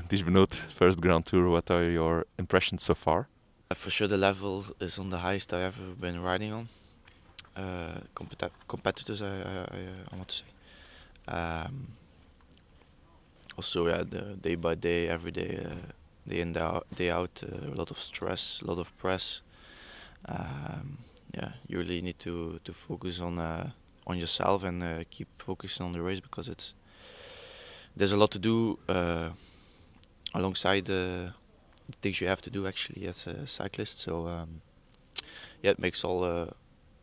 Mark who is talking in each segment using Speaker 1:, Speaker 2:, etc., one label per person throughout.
Speaker 1: Tiesj Benoot, first Grand Tour. What are your impressions so far?
Speaker 2: For sure, the level is on the highest I've ever been riding on. Competitors, I want to say. Um, Also, yeah, the day by day, every day, day in day out, a lot of stress, a lot of press. Yeah, you really need to focus on yourself and keep focusing on the race because there's a lot to do alongside the things you have to do actually as a cyclist. So yeah, it makes all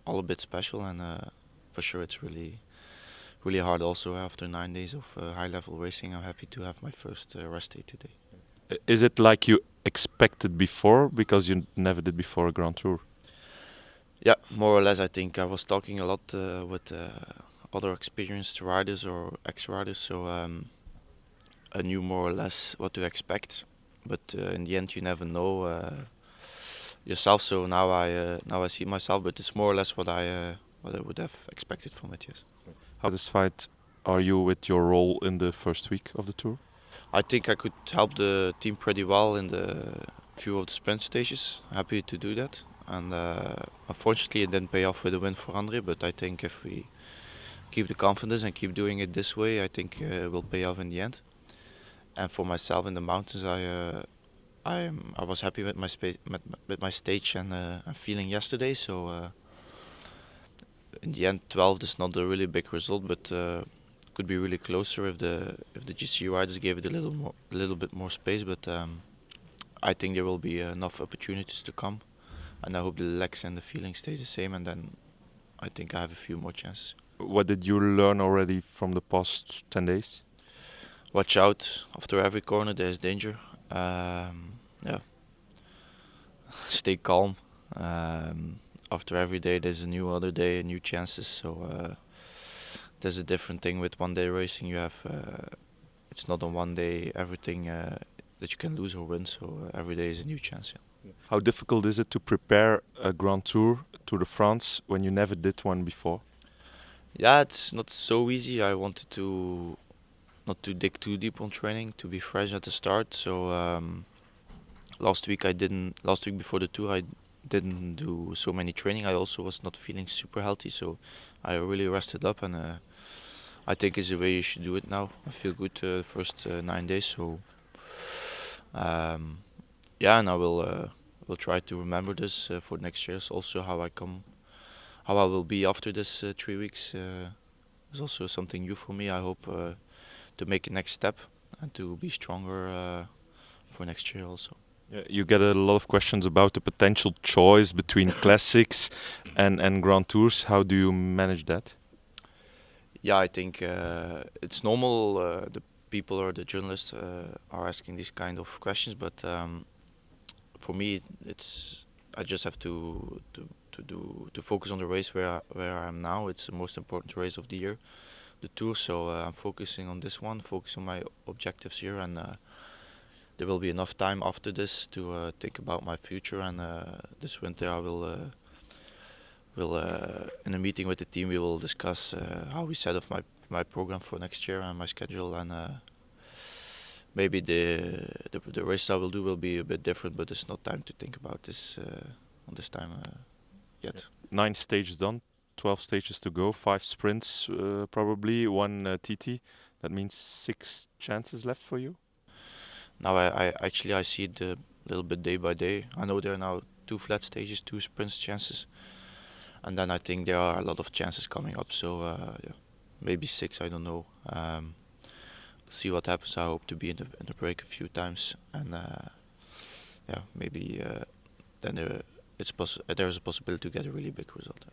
Speaker 2: a bit special, and for sure it's really hard. Also, after 9 days of high level racing, I'm happy to have my first rest day today.
Speaker 1: Is it like you expected before because you never did before a Grand Tour?
Speaker 2: Yeah, more or less. I think I was talking a lot with other experienced riders or ex-riders, so I knew more or less what to expect. But in the end, you never know yourself. So now I see myself, but it's more or less what I would have expected from it. Yes.
Speaker 1: How satisfied are you with your role in the first week of the tour?
Speaker 2: I think I could help the team pretty well in the few of the sprint stages. Happy to do that. And unfortunately, it didn't pay off with a win for Andre. But I think if we keep the confidence and keep doing it this way, I think it will pay off in the end. And for myself in the mountains, I was happy with my with my stage and feeling yesterday. So in the end, 12th is not a really big result, but could be really closer if the GC riders gave it a little bit more space. But I think there will be enough opportunities to come, and I hope the legs and the feeling stays the same, and then I think I have a few more chances.
Speaker 1: What did you learn already from the past 10 days?
Speaker 2: Watch out! After every corner, there's danger. Yeah, stay calm. After every day, there's a new other day, new chances. So there's a different thing with one day racing. You have it's not on one day everything that you can lose or win. So every day is a new chance. Yeah.
Speaker 1: How difficult is it to prepare a Grand Tour, Tour de France, when you never did one before?
Speaker 2: Yeah, it's not so easy. I wanted to not to dig too deep on training, to be fresh at the start. So last week I didn't. Last week before the tour, I didn't do so many training. I also was not feeling super healthy, so I really rested up, and I think is the way you should do it now. I feel good the first 9 days, so yeah, and I will try to remember this for next year's. Also, how I will be after this 3 weeks is also something new for me. I hope to make a next step and to be stronger for next year also.
Speaker 1: You get a lot of questions about the potential choice between classics and Grand Tours. How do you manage that?
Speaker 2: Yeah, I think it's normal. The people or the journalists are asking these kind of questions, but for me, it's I just have to focus on the race where I am now. It's the most important race of the year, the tour. So I'm focusing on this one, focus on my objectives here, and there will be enough time after this to think about my future. And this winter, I will in a meeting with the team, we will discuss how we set up my program for next year and my schedule, and maybe the race I will do will be a bit different. But it's not time to think about this on this time yet.
Speaker 1: 9 stages done, 12 stages to go, 5 sprints probably, 1 TT. That means 6 chances left for you.
Speaker 2: Now I actually I see it a little bit day by day. I know there are now 2 flat stages, 2 sprints chances, and then I think there are a lot of chances coming up. So yeah, maybe 6. I don't know. See what happens. I hope to be in the break a few times, and yeah, maybe then there's a possibility to get a really big result.